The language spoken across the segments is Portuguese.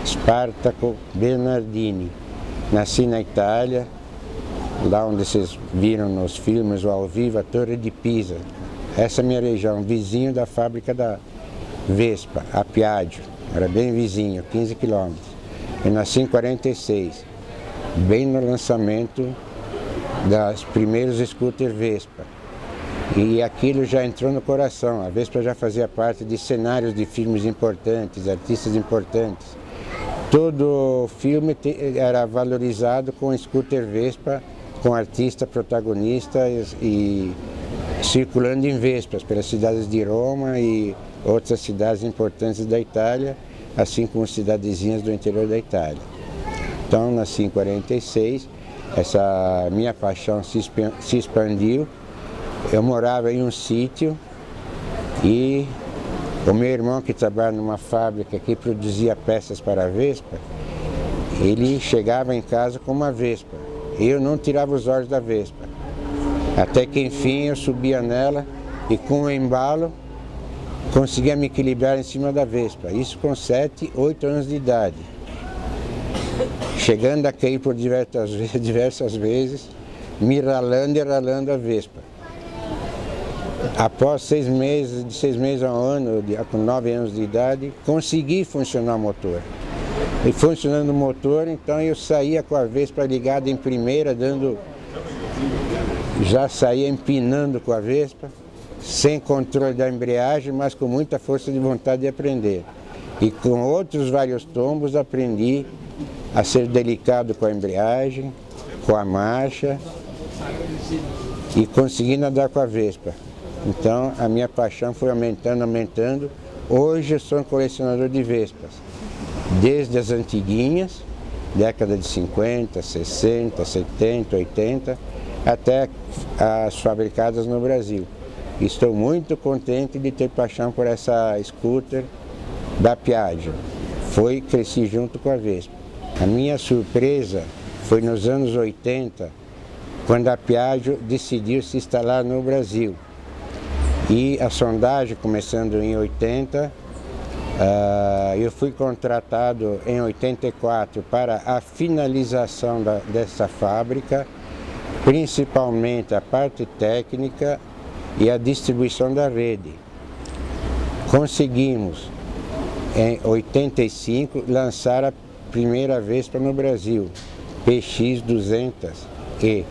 Spartaco Bernardini. Nasci na Itália, lá onde vocês viram nos filmes ou ao vivo, a Torre de Pisa. Essa é a minha região, vizinho da fábrica da Vespa, a Piaggio. Era bem vizinho, 15 quilômetros. Eu nasci em 46, bem no lançamento das primeiros scooter Vespa. E aquilo já entrou no coração. A Vespa já fazia parte de cenários de filmes importantes, artistas importantes. Todo filme era valorizado com scooter Vespa, com artista protagonista e circulando em Vespas pelas cidades de Roma e outras cidades importantes da Itália, assim como cidadezinhas do interior da Itália. Então, nasci em 46, essa minha paixão se expandiu. Eu morava em um sítio e o meu irmão, que trabalha numa fábrica que produzia peças para a Vespa, ele chegava em casa com uma Vespa. Eu não tirava os olhos da Vespa. Até que, enfim, eu subia nela e, com o embalo, conseguia me equilibrar em cima da Vespa. Isso com 7, 8 anos de idade. Chegando a cair por diversas vezes, me ralando e ralando a Vespa. Após 6 meses, de 6 meses a um ano, com 9 anos de idade, consegui funcionar o motor. E funcionando o motor, então eu saía com a Vespa ligada em primeira, já saía empinando com a Vespa, sem controle da embreagem, mas com muita força de vontade de aprender. E com outros vários tombos aprendi a ser delicado com a embreagem, com a marcha e consegui andar com a Vespa. Então a minha paixão foi aumentando. Hoje eu sou um colecionador de Vespas, desde as antiguinhas, década de 50, 60, 70, 80, até as fabricadas no Brasil. Estou muito contente de ter paixão por essa scooter da Piaggio. Cresci junto com a Vespa. A minha surpresa foi nos anos 80, quando a Piaggio decidiu se instalar no Brasil. E a sondagem começando em 80, eu fui contratado em 84 para a finalização dessa fábrica, principalmente a parte técnica e a distribuição da rede. Conseguimos, em 85, lançar a primeira Vespa no Brasil, PX200E.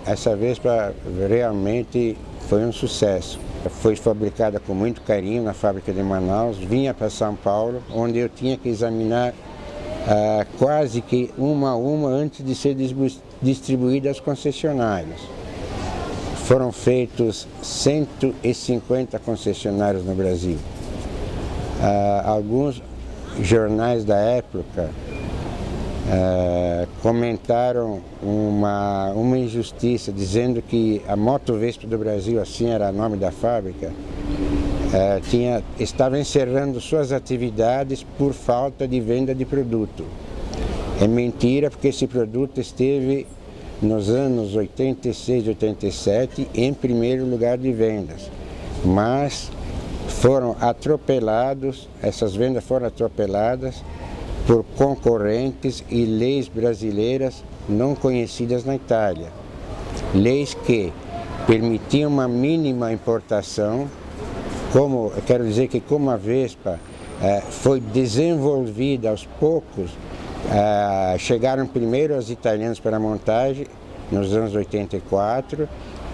Essa Vespa realmente foi um sucesso. Foi fabricada com muito carinho na fábrica de Manaus, vinha para São Paulo, onde eu tinha que examinar quase que uma a uma antes de ser distribuída aos concessionários. Foram feitos 150 concessionários no Brasil. Alguns jornais da época comentaram uma injustiça, dizendo que a Moto Vespa do Brasil, assim era o nome da fábrica, estava encerrando suas atividades por falta de venda de produto. É mentira, porque esse produto esteve nos anos 86 e 87 em primeiro lugar de vendas, mas essas vendas foram atropeladas por concorrentes e leis brasileiras não conhecidas na Itália. Leis que permitiam uma mínima importação, quero dizer que como a Vespa foi desenvolvida aos poucos, chegaram primeiro os italianos para a montagem, nos anos 84,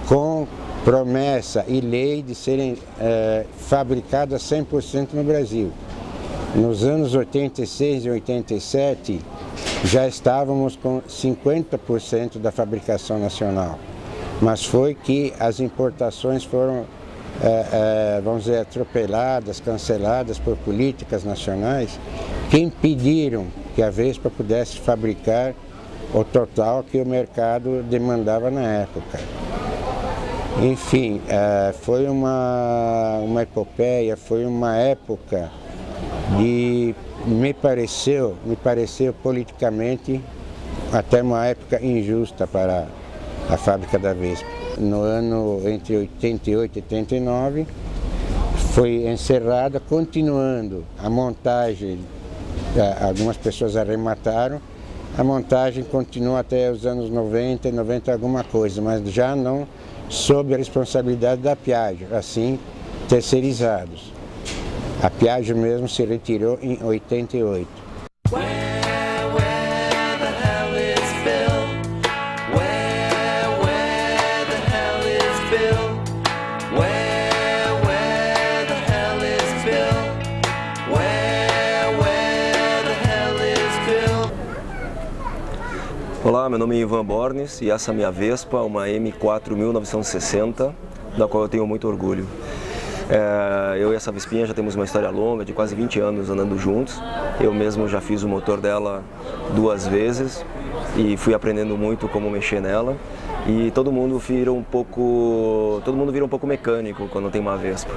com promessa e lei de serem fabricadas 100% no Brasil. Nos anos 86 e 87, já estávamos com 50% da fabricação nacional, mas foi que as importações foram, vamos dizer, atropeladas, canceladas por políticas nacionais que impediram que a Vespa pudesse fabricar o total que o mercado demandava na época. Enfim, foi uma epopeia, foi uma época me pareceu politicamente até uma época injusta para a fábrica da Vespa. No ano entre 88 e 89, foi encerrada, continuando a montagem, algumas pessoas arremataram, a montagem continua até os anos 90, 90 alguma coisa, mas já não sob a responsabilidade da Piaggio, assim terceirizados. A Piaggio mesmo se retirou em 88. Olá, meu nome é Ivan Bornes e essa é a minha Vespa, uma M4 1960, da qual eu tenho muito orgulho. Eu e essa Vespinha já temos uma história longa, de quase 20 anos andando juntos. Eu mesmo já fiz o motor dela 2 vezes e fui aprendendo muito como mexer nela. E todo mundo vira um pouco mecânico quando tem uma Vespa.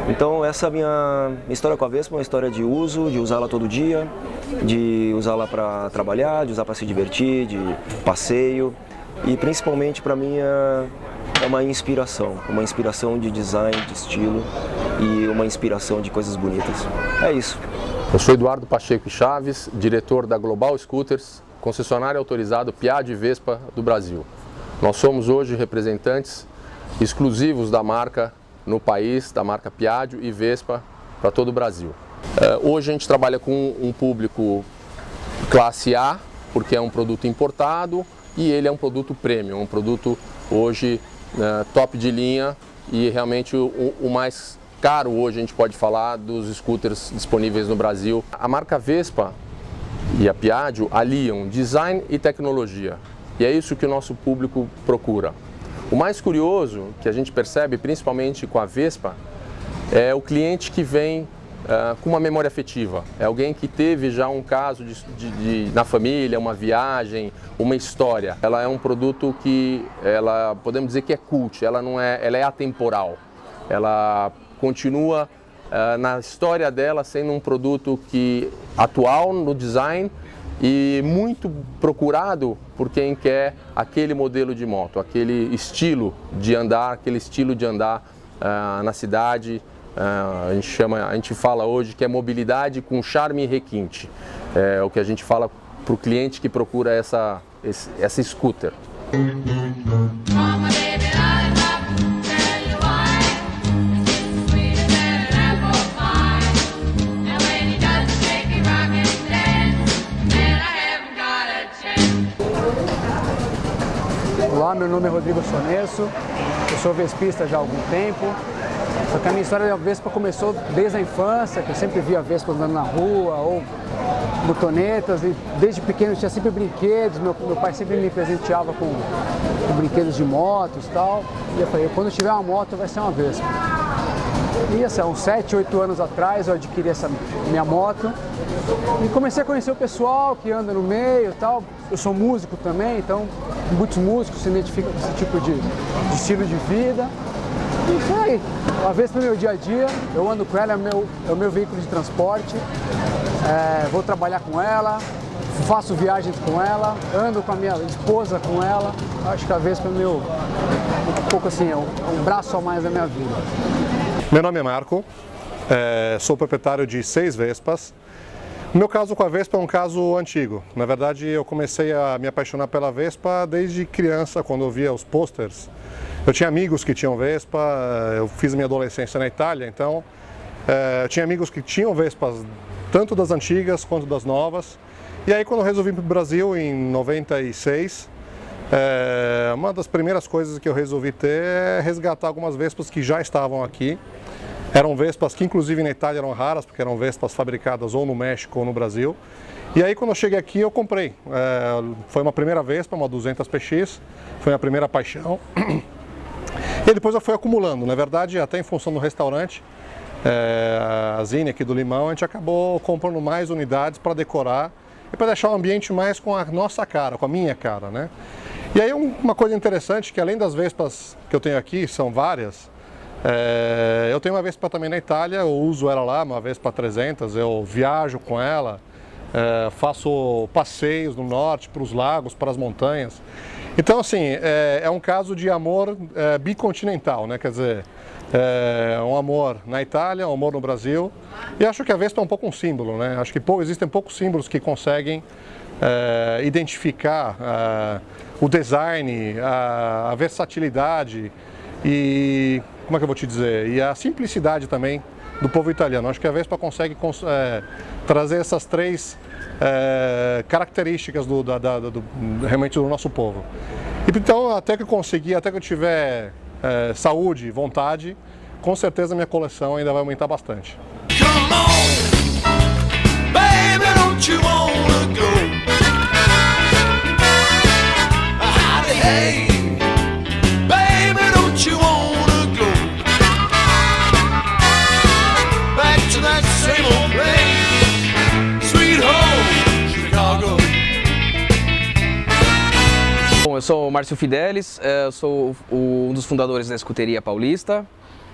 Então essa minha história com a Vespa é uma história de uso, de usá-la todo dia, de usá-la para trabalhar, de usar para se divertir, de passeio. E principalmente para mim é uma inspiração de design, de estilo e uma inspiração de coisas bonitas. É isso. Eu sou Eduardo Pacheco Chaves, diretor da Global Scooters, concessionário autorizado Piaggio e Vespa do Brasil. Nós somos hoje representantes exclusivos da marca no país, da marca Piaggio e Vespa para todo o Brasil. Hoje a gente trabalha com um público classe A, porque é um produto importado e ele é um produto premium, um produto hoje top de linha e realmente o mais caro hoje a gente pode falar dos scooters disponíveis no Brasil. A marca Vespa e a Piaggio aliam design e tecnologia. E é isso que o nosso público procura. O mais curioso que a gente percebe, principalmente com a Vespa, é o cliente que vem com uma memória afetiva. É alguém que teve já um caso na família, uma viagem, uma história. Ela é um produto que, podemos dizer que é cult, ela é atemporal. Ela continua na história dela sendo um produto atual no design, e muito procurado por quem quer aquele modelo de moto, aquele estilo de andar, na cidade. A gente fala hoje que é mobilidade com charme e requinte. É o que a gente fala para o cliente que procura essa scooter. Olá, meu nome é Rodrigo Sonesso, eu sou vespista já há algum tempo, só que a minha história da Vespa começou desde a infância, que eu sempre via a Vespa andando na rua, ou motonetas, e desde pequeno tinha sempre brinquedos, meu pai sempre me presenteava com brinquedos de motos e tal, e eu falei, quando eu tiver uma moto vai ser uma Vespa. E assim, uns 7, 8 anos atrás eu adquiri essa minha moto e comecei a conhecer o pessoal que anda no meio e tal. Eu sou músico também, então muitos músicos se identificam com esse tipo de estilo de vida. E isso aí, uma vez no meu dia a dia, eu ando com ela, é o meu veículo de transporte, vou trabalhar com ela, faço viagens com ela, ando com a minha esposa com ela. Acho que a Vespa é um pouco assim, um braço a mais da minha vida. Meu nome é Marco, sou proprietário de 6 Vespas. O meu caso com a Vespa é um caso antigo. Na verdade, eu comecei a me apaixonar pela Vespa desde criança, quando eu via os posters. Eu tinha amigos que tinham Vespa, eu fiz minha adolescência na Itália, então eu tinha amigos que tinham Vespas, tanto das antigas quanto das novas. E aí, quando eu resolvi ir para o Brasil, em 96, uma das primeiras coisas que eu resolvi ter é resgatar algumas Vespas que já estavam aqui. Eram Vespas que inclusive na Itália eram raras, porque eram Vespas fabricadas ou no México ou no Brasil. E aí quando eu cheguei aqui eu comprei. Foi uma primeira Vespa, uma 200 PX, foi a primeira paixão. E depois eu fui acumulando, na verdade até em função do restaurante, a Zine aqui do Limão, a gente acabou comprando mais unidades para decorar e para deixar o ambiente mais com a nossa cara, com a minha cara, né? E aí uma coisa interessante, que além das Vespas que eu tenho aqui, são várias, eu tenho uma Vespa também na Itália, eu uso ela lá, uma Vespa 300, eu viajo com ela, faço passeios no norte, para os lagos, para as montanhas. Então assim, é um caso de amor bicontinental, né? Quer dizer, um amor na Itália, um amor no Brasil. E acho que a Vespa é um pouco um símbolo, né? Acho que existem poucos símbolos que conseguem identificar o design, a versatilidade e, como é que eu vou te dizer, e a simplicidade também do povo italiano. Acho que a Vespa consegue trazer essas três características realmente do nosso povo. Então, até que eu tiver saúde, vontade, com certeza minha coleção ainda vai aumentar bastante. Come on, baby, don't you wanna go? Howdy, hey, baby, don't you wanna go? Back to that same old place, sweet home, Chicago. Bom, eu sou o Márcio Fidelis, eu sou um dos fundadores da Escuteria Paulista.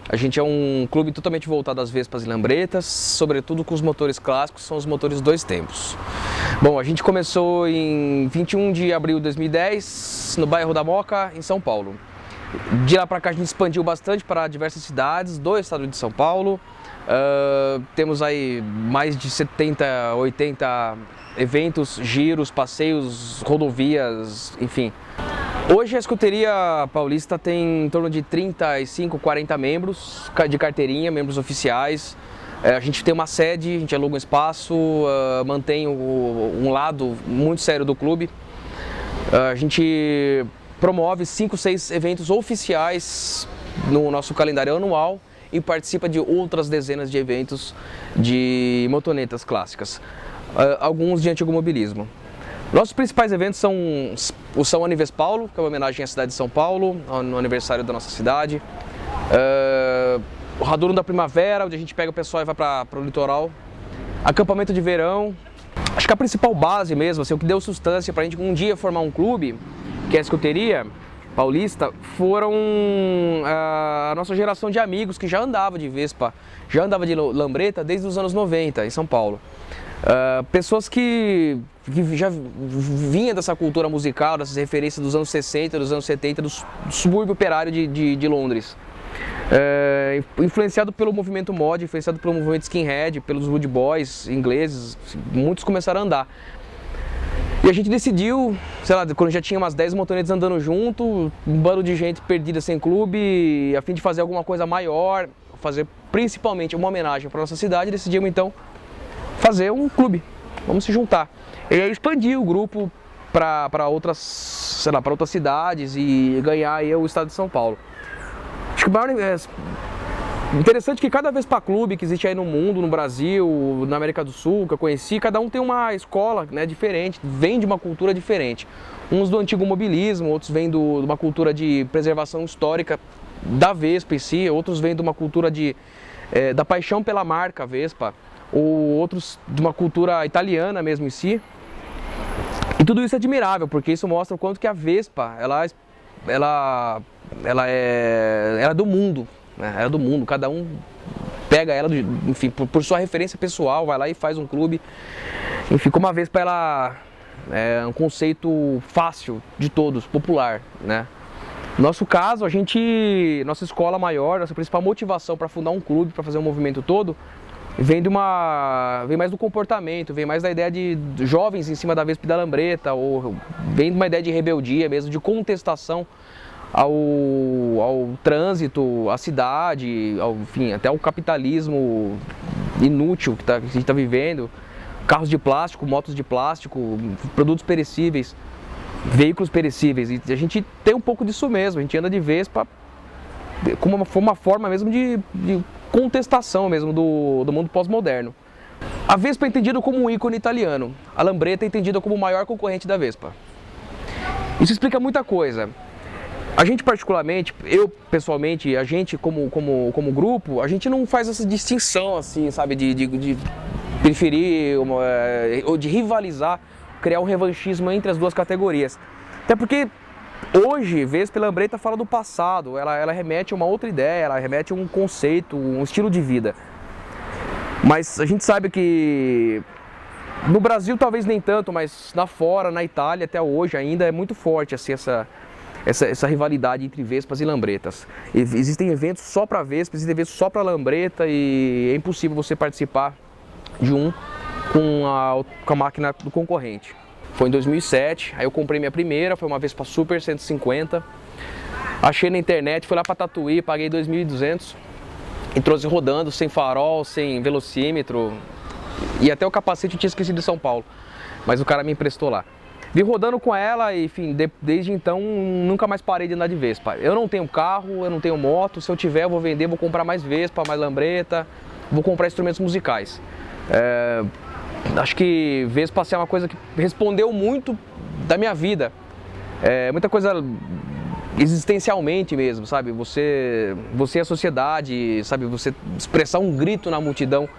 A gente é um clube totalmente voltado às Vespas e Lambretas, sobretudo com os motores clássicos, são os motores 2 tempos. Bom, a gente começou em 21 de abril de 2010, no bairro da Moca, em São Paulo. De lá para cá a gente expandiu bastante para diversas cidades do estado de São Paulo. Temos aí mais de 70, 80 eventos, giros, passeios, rodovias, enfim. Hoje a Escuteria Paulista tem em torno de 35, 40 membros de carteirinha, membros oficiais. A gente tem uma sede, a gente aluga um espaço, mantém um lado muito sério do clube. A gente promove 5, 6 eventos oficiais no nosso calendário anual e participa de outras dezenas de eventos de motonetas clássicas, alguns de antigo mobilismo. Nossos principais eventos são o São Anivespaulo, que é uma homenagem à cidade de São Paulo, no aniversário da nossa cidade. O Raduno da Primavera, onde a gente pega o pessoal e vai para o litoral. Acampamento de verão. Acho que a principal base mesmo, assim, o que deu sustância para a gente um dia formar um clube, que é a Escuteria Paulista, foram a nossa geração de amigos que já andava de Vespa, já andava de Lambreta desde os anos 90 em São Paulo. Pessoas que já vinham dessa cultura musical, dessas referências dos anos 60, dos anos 70, do subúrbio operário de Londres. Influenciado pelo movimento mod, influenciado pelo movimento skinhead, pelos rude boys ingleses, muitos começaram a andar. E a gente decidiu, sei lá, quando já tinha umas 10 motonetas andando junto, um bando de gente perdida sem clube, a fim de fazer alguma coisa maior, fazer principalmente uma homenagem para nossa cidade, decidimos então fazer um clube, vamos se juntar. E aí expandir o grupo para outras, sei lá, para outras cidades e ganhar aí o estado de São Paulo. Acho que o maior interessante que cada Vespa Clube que existe aí no mundo, no Brasil, na América do Sul, que eu conheci, cada um tem uma escola, né, diferente, vem de uma cultura diferente. Uns do antigo mobilismo, outros vêm de uma cultura de preservação histórica da Vespa em si, outros vêm de uma cultura da paixão pela marca Vespa, ou outros de uma cultura italiana mesmo em si. E tudo isso é admirável, porque isso mostra o quanto que a Vespa, ela é do mundo, né? Ela é do mundo, cada um pega ela, enfim, por sua referência pessoal, vai lá e faz um clube. Enfim, como a Vespa, ela é um conceito fácil de todos, popular, né? No nosso caso, nossa escola maior, nossa principal motivação para fundar um clube, para fazer um movimento todo, vem mais do comportamento, vem mais da ideia de jovens em cima da Vespa e da Lambreta, ou vem de uma ideia de rebeldia mesmo, de contestação ao trânsito, à cidade, enfim, até ao capitalismo inútil que a gente está vivendo, carros de plástico, motos de plástico, produtos perecíveis, veículos perecíveis, e a gente tem um pouco disso mesmo, a gente anda de Vespa como uma forma mesmo de contestação mesmo do mundo pós-moderno. A Vespa é entendida como um ícone italiano, a Lambreta é entendida como o maior concorrente da Vespa. Isso explica muita coisa. A gente particularmente, eu pessoalmente, a gente como grupo, a gente não faz essa distinção assim, sabe, de preferir ou de rivalizar, criar um revanchismo entre as duas categorias. Até porque hoje, Vespa e Lambreta fala do passado, ela remete a uma outra ideia, ela remete a um conceito, um estilo de vida. Mas a gente sabe que no Brasil talvez nem tanto, mas lá fora, na Itália até hoje ainda é muito forte assim, essa rivalidade entre Vespas e Lambretas. Existem eventos só para Vespa, existem eventos só para Lambreta e é impossível você participar de um com a máquina do concorrente. Foi em 2007, aí eu comprei minha primeira, foi uma Vespa Super 150. Achei na internet, fui lá para Tatuí, paguei 2.200 e trouxe rodando, sem farol, sem velocímetro e até o capacete eu tinha esquecido de São Paulo, mas o cara me emprestou lá. Vim rodando com ela e, enfim, desde então nunca mais parei de andar de Vespa. Eu não tenho carro, eu não tenho moto, se eu tiver eu vou vender, vou comprar mais Vespa, mais Lambreta, vou comprar instrumentos musicais. Acho que Vespa é uma coisa que respondeu muito da minha vida, muita coisa existencialmente mesmo, sabe? Você é a sociedade, sabe? Você expressar um grito na multidão.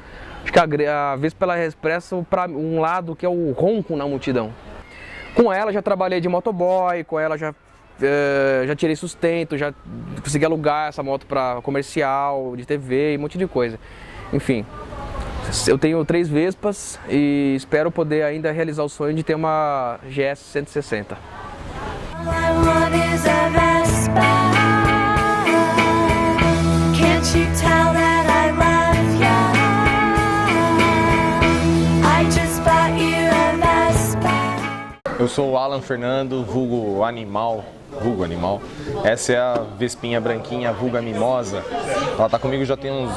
Acho que a Vespa ela expressa um lado que é o ronco na multidão. Com ela já trabalhei de motoboy, com ela já tirei sustento, já consegui alugar essa moto para comercial, de TV e um monte de coisa. Enfim, eu tenho 3 Vespas e espero poder ainda realizar o sonho de ter uma GS 160. Eu sou o Alan Fernando, vulgo Animal. Essa é a Vespinha branquinha, vulga Mimosa. Ela tá comigo já tem uns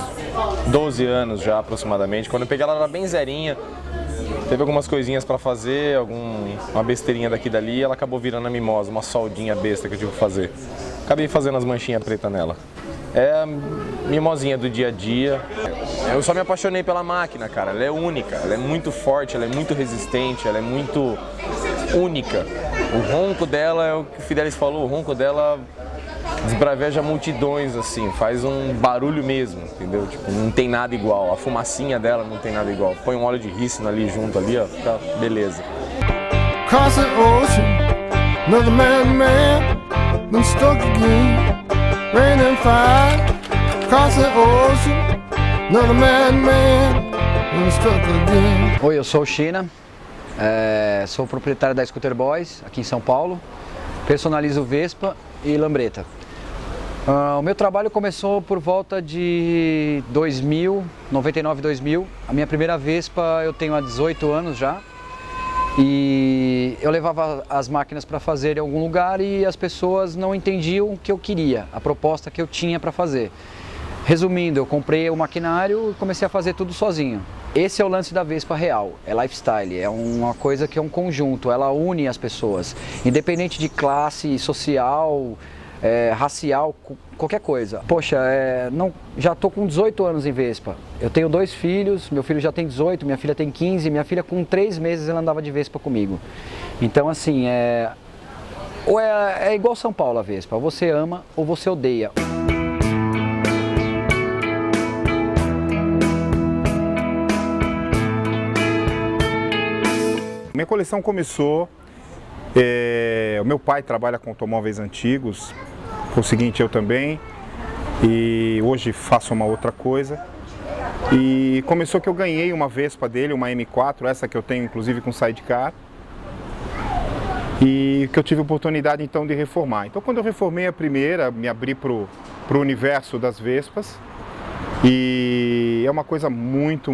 12 anos já aproximadamente. Quando eu peguei ela era bem zerinha. Teve algumas coisinhas para fazer, uma besteirinha daqui e dali, ela acabou virando a Mimosa, uma soldinha besta que eu tive que fazer. Acabei fazendo as manchinhas pretas nela. É a mimosinha do dia a dia. Eu só me apaixonei pela máquina, cara. Ela é única, ela é muito forte, ela é muito resistente, ela é muito única. O ronco dela, é o que o Fidelis falou, o ronco dela desbraveja multidões, assim, faz um barulho mesmo, entendeu? Tipo, não tem nada igual. A fumacinha dela não tem nada igual. Põe um óleo de rícino ali junto, ali, ó, fica beleza. Across the ocean, another man, been stuck again. Rain and fire, across the ocean, another man, been stuck again. Oi, eu sou o China, sou proprietário da Scooter Boys, aqui em São Paulo. Personalizo Vespa e Lambreta. O meu trabalho começou por volta de 2000, 99, 2000. A minha primeira Vespa eu tenho há 18 anos já. E eu levava as máquinas para fazer em algum lugar e as pessoas não entendiam o que eu queria, a proposta que eu tinha para fazer. Resumindo, eu comprei o maquinário e comecei a fazer tudo sozinho. Esse é o lance da Vespa real, é lifestyle, é uma coisa que é um conjunto, ela une as pessoas, independente de classe social, racial, qualquer coisa. Poxa, já estou com 18 anos em Vespa, eu tenho 2 filhos, meu filho já tem 18, minha filha tem 15, minha filha com 3 meses ela andava de Vespa comigo. Então assim, é igual São Paulo a Vespa, ou você ama ou você odeia. Minha coleção começou, o meu pai trabalha com automóveis antigos, foi o seguinte, eu também, e hoje faço uma outra coisa. E começou que eu ganhei uma Vespa dele, uma M4, essa que eu tenho inclusive com sidecar, e que eu tive a oportunidade então de reformar. Então quando eu reformei a primeira, me abri para o universo das Vespas, e é uma coisa muito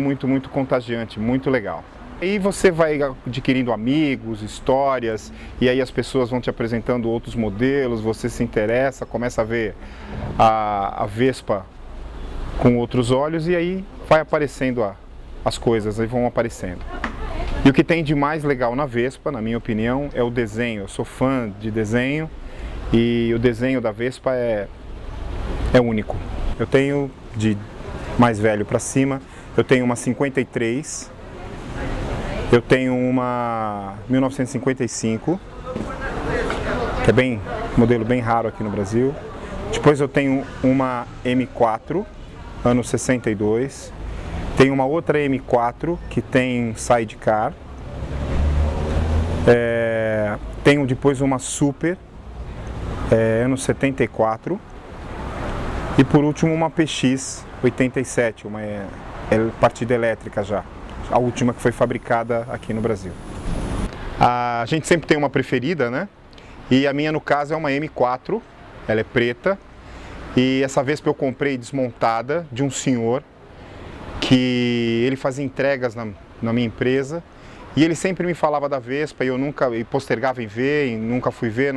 contagiante, muito legal. Aí você vai adquirindo amigos, histórias, e aí as pessoas vão te apresentando outros modelos, você se interessa, começa a ver a Vespa com outros olhos e aí vai aparecendo as coisas, aí vão aparecendo. E o que tem de mais legal na Vespa, na minha opinião, é o desenho. Eu sou fã de desenho e o desenho da Vespa é único. Eu tenho, de mais velho para cima, eu tenho uma 53, eu tenho uma 1955, que é modelo bem raro aqui no Brasil. Depois eu tenho uma M4, ano 62. Tenho uma outra M4 que tem sidecar. Tenho depois uma Super, ano 74. E por último uma PX 87, uma partida elétrica já. A última que foi fabricada aqui no Brasil. A gente sempre tem uma preferida, né? E a minha, no caso, é uma M4, ela é preta. E essa Vespa eu comprei desmontada de um senhor que ele fazia entregas na minha empresa. E ele sempre me falava da Vespa e eu nunca postergava em ver, e nunca fui ver.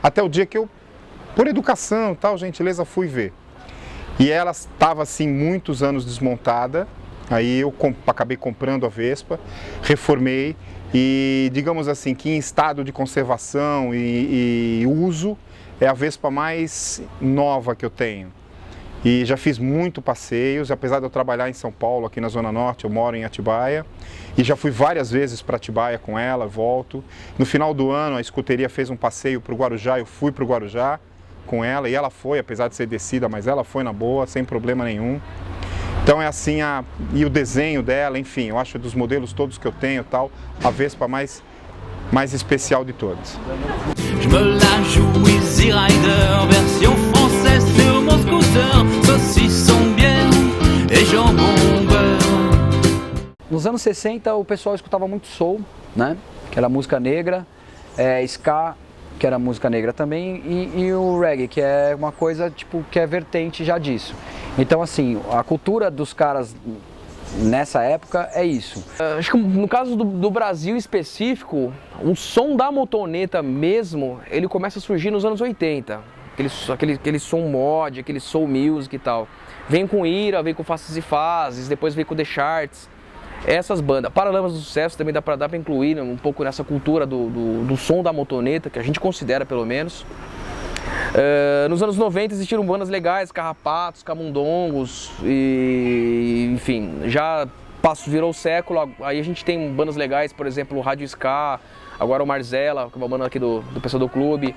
Até o dia que eu, por educação e tal, gentileza, fui ver. E ela estava assim muitos anos desmontada. Aí eu acabei comprando a Vespa, reformei e, digamos assim, que em estado de conservação e uso é a Vespa mais nova que eu tenho. E já fiz muito passeios, apesar de eu trabalhar em São Paulo, aqui na Zona Norte, eu moro em Atibaia. E já fui várias vezes para Atibaia com ela, volto. No final do ano a escuteria fez um passeio para o Guarujá, eu fui para o Guarujá com ela. E ela foi, apesar de ser descida, mas ela foi na boa, sem problema nenhum. Então é assim, e o desenho dela, enfim, eu acho dos modelos todos que eu tenho tal, a Vespa mais especial de todas. Je me la joue Easy Rider, version française sur mon scooter, saucisson, bière et jambon beurre. Nos anos 60 o pessoal escutava muito soul, né? Que era música negra, ska, que era música negra também, e o reggae, que é uma coisa tipo que é vertente já disso. Então assim, a cultura dos caras nessa época é isso. Acho que no caso do Brasil específico, o som da motoneta mesmo, ele começa a surgir nos anos 80. Aquele som mod, aquele soul music e tal. Vem com Ira, vem com Faces e Fases, depois vem com The Charts. Essas bandas. Paralamas do Sucesso também dá pra incluir um pouco nessa cultura do som da motoneta, que a gente considera pelo menos. Nos anos 90 existiram bandas legais, Carrapatos, Camundongos, e enfim, já virou o século, aí a gente tem bandas legais, por exemplo, o Rádio Ska, agora o Marzella, que é uma banda aqui do pessoal do clube,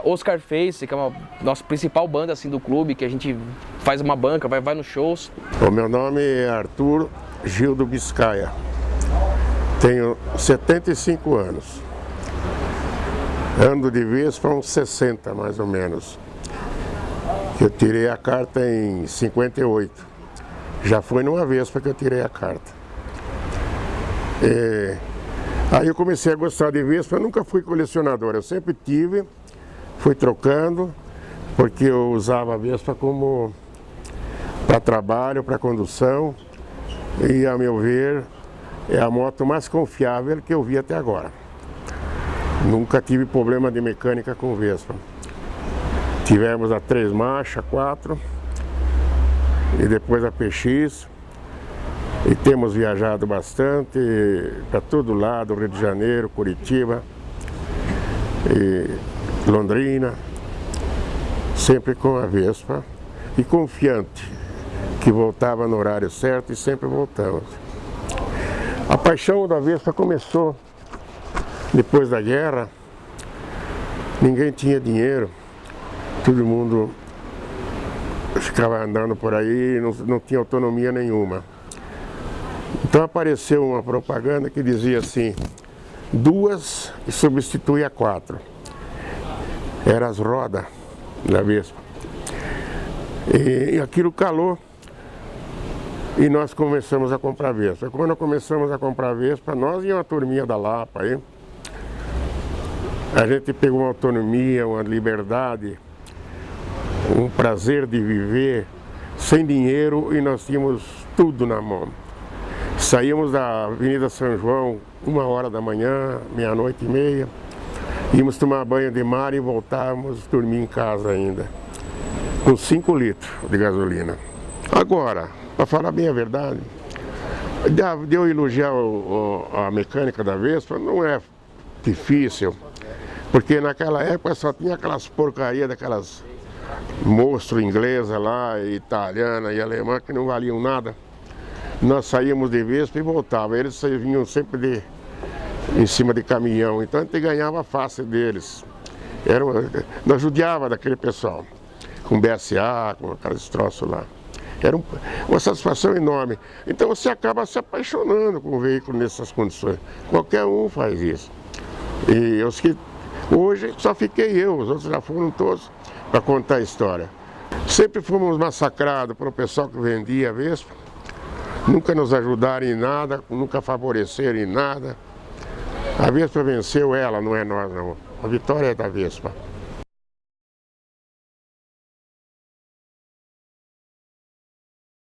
Oscar Face, que é a nossa principal banda assim, do clube, que a gente faz uma banca, vai nos shows. O meu nome é Arthur Gildo Biscaia, tenho 75 anos. Ando de Vespa uns 60 mais ou menos. Eu tirei a carta em 58. Já foi numa Vespa que eu tirei a carta. Aí eu comecei a gostar de Vespa, eu nunca fui colecionador, eu sempre tive, fui trocando, porque eu usava a Vespa como para trabalho, para condução, e a meu ver é a moto mais confiável que eu vi até agora. Nunca tive problema de mecânica com Vespa. Tivemos a 3 marchas, 4 e depois a PX. E temos viajado bastante para todo lado, Rio de Janeiro, Curitiba, e Londrina, sempre com a Vespa e confiante que voltava no horário certo e sempre voltamos. A paixão da Vespa começou depois da guerra. Ninguém tinha dinheiro, todo mundo ficava andando por aí, não tinha autonomia nenhuma. Então apareceu uma propaganda que dizia assim, 2 substitui a 4. Eram as rodas da Vespa. E aquilo calou e nós começamos a comprar Vespa. Quando começamos a comprar Vespa, nós e uma turminha da Lapa aí, a gente pegou uma autonomia, uma liberdade, um prazer de viver sem dinheiro e nós tínhamos tudo na mão. Saímos da Avenida São João 1h da manhã, meia-noite e meia, íamos tomar banho de mar e voltávamos dormir em casa ainda, com 5 litros de gasolina. Agora, para falar bem a verdade, de eu elogiar a mecânica da Vespa, não é difícil. Porque naquela época só tinha aquelas porcarias daquelas monstros inglesas lá, italiana e alemã que não valiam nada. Nós saímos de Vespa e voltávamos. Eles vinham sempre em cima de caminhão, então a gente ganhava fácil deles. Nós judiava daquele pessoal, com BSA, com aqueles troços lá. Era uma satisfação enorme. Então você acaba se apaixonando com o veículo nessas condições. Qualquer um faz isso. E os que hoje só fiquei eu, os outros já foram todos para contar a história. Sempre fomos massacrados pelo pessoal que vendia a Vespa, nunca nos ajudaram em nada, nunca favoreceram em nada. A Vespa venceu ela, não é nós não. A vitória é da Vespa.